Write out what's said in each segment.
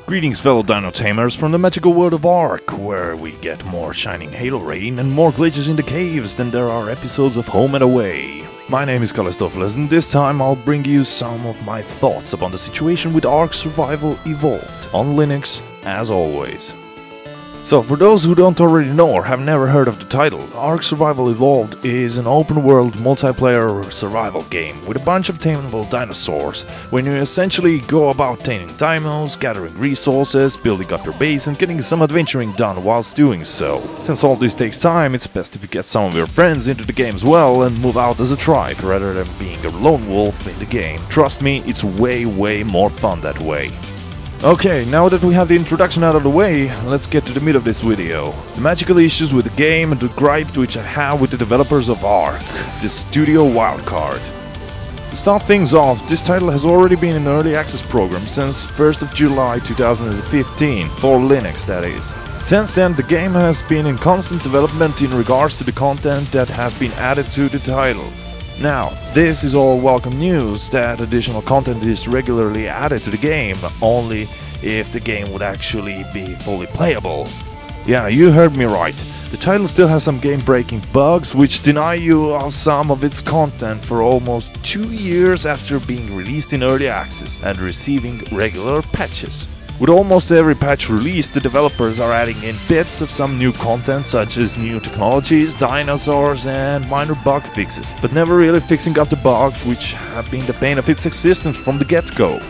Greetings fellow Dino Tamers from the magical world of Ark, where we get more shining Halo rain and more glitches in the caves than there are episodes of Home and Away. My name is Calistopheles and this time I'll bring you some of my thoughts upon the situation with Ark Survival Evolved on Linux, as always. So, for those who don't already know or have never heard of the title, Ark Survival Evolved is an open-world multiplayer survival game with a bunch of tameable dinosaurs, when you essentially go about taming dinos, gathering resources, building up your base and getting some adventuring done whilst doing so. Since all this takes time, it's best if you get some of your friends into the game as well and move out as a tribe rather than being a lone wolf in the game. Trust me, it's way more fun that way. Okay, now that we have the introduction out of the way, let's get to the meat of this video. The magical issues with the game and the gripe which I have with the developers of Ark, the studio wildcard. To start things off, this title has already been in early access program since 1st of July 2015, for Linux that is. Since then, the game has been in constant development in regards to the content that has been added to the title. Now, this is all welcome news that additional content is regularly added to the game, only if the game would actually be fully playable. Yeah, you heard me right. The title still has some game-breaking bugs which deny you of some of its content for almost 2 years after being released in early access and receiving regular patches. With almost every patch released, the developers are adding in bits of some new content such as new technologies, dinosaurs and minor bug fixes, but never really fixing up the bugs which have been the bane of its existence from the get-go.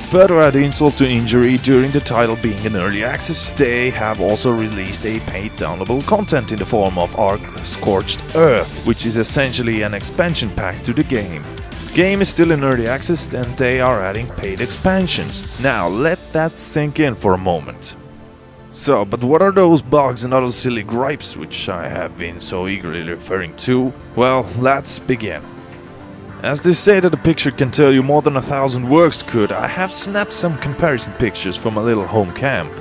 Further add insult to injury, during the title being in early access, they have also released a paid downloadable content in the form of Ark Scorched Earth, which is essentially an expansion pack to the game. The game is still in early access and they are adding paid expansions. Now let that sink in for a moment. So, but what are those bugs and other silly gripes which I have been so eagerly referring to? Well, let's begin. As they say that a picture can tell you more than 1,000 words could, I have snapped some comparison pictures from my little home camp.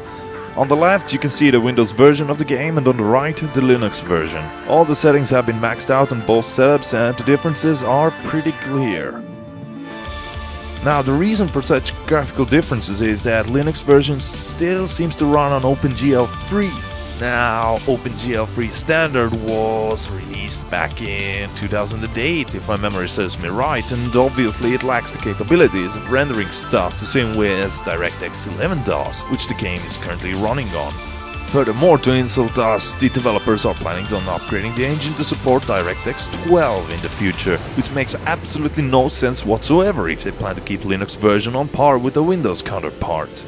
On the left you can see the Windows version of the game and on the right the Linux version. All the settings have been maxed out on both setups and the differences are pretty clear. Now the reason for such graphical differences is that Linux version still seems to run on OpenGL Free. Now, OpenGL Free Standard was released back in 2008, if my memory serves me right, and obviously it lacks the capabilities of rendering stuff the same way as DirectX 11 does, which the game is currently running on. Furthermore, to insult us, the developers are planning on upgrading the engine to support DirectX 12 in the future, which makes absolutely no sense whatsoever if they plan to keep Linux version on par with the Windows counterpart.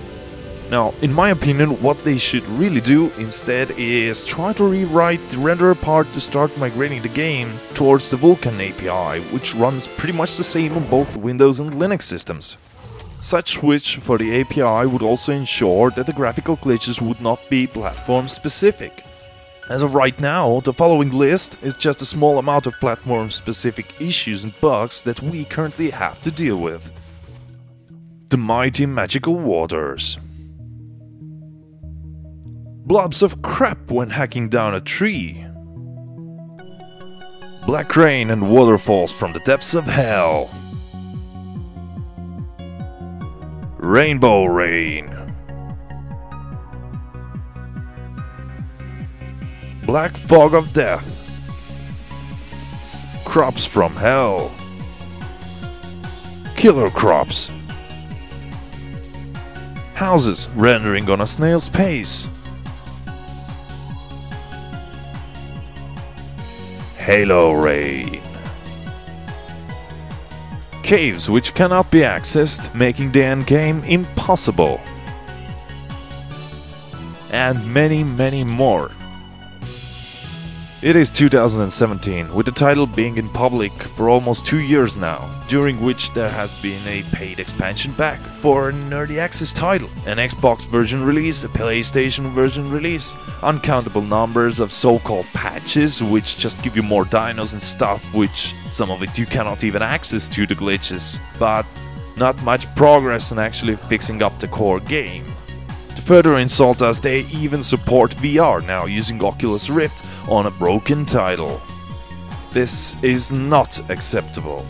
Now, in my opinion, what they should really do instead is try to rewrite the renderer part to start migrating the game towards the Vulkan API, which runs pretty much the same on both Windows and Linux systems. Such switch for the API would also ensure that the graphical glitches would not be platform specific. As of right now, the following list is just a small amount of platform specific issues and bugs that we currently have to deal with. The mighty magical waters. Blobs of crap when hacking down a tree. Black rain and waterfalls from the depths of hell. Rainbow rain. Black fog of death. Crops from hell. Killer crops. Houses rendering on a snail's pace. Halo rain. Caves which cannot be accessed, making the endgame impossible. And many more. It is 2017, with the title being in public for almost 2 years now, during which there has been a paid expansion pack for an early access title, an Xbox version release, a PlayStation version release, uncountable numbers of so-called patches which just give you more dinos and stuff, which some of it you cannot even access due to glitches, but not much progress in actually fixing up the core game. To further insult us, they even support VR now using Oculus Rift on a broken title. This is not acceptable.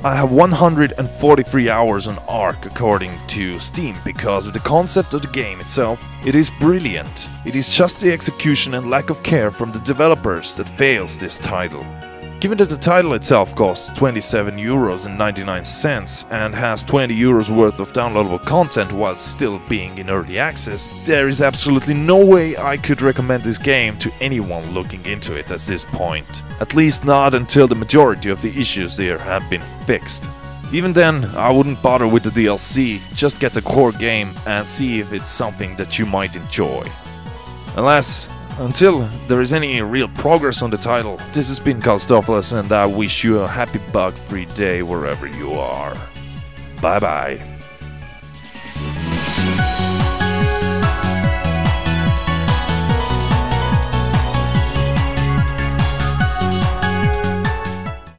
I have 143 hours on Ark according to Steam because of the concept of the game itself. It is brilliant. It is just the execution and lack of care from the developers that fails this title. Given that the title itself costs 27 euros and 99 cents and has 20 euros worth of downloadable content while still being in early access, there is absolutely no way I could recommend this game to anyone looking into it at this point. At least not until the majority of the issues there have been fixed. Even then, I wouldn't bother with the DLC, just get the core game and see if it's something that you might enjoy. Until there is any real progress on the title, this has been Karlstoffels and I wish you a happy bug-free day wherever you are. Bye bye.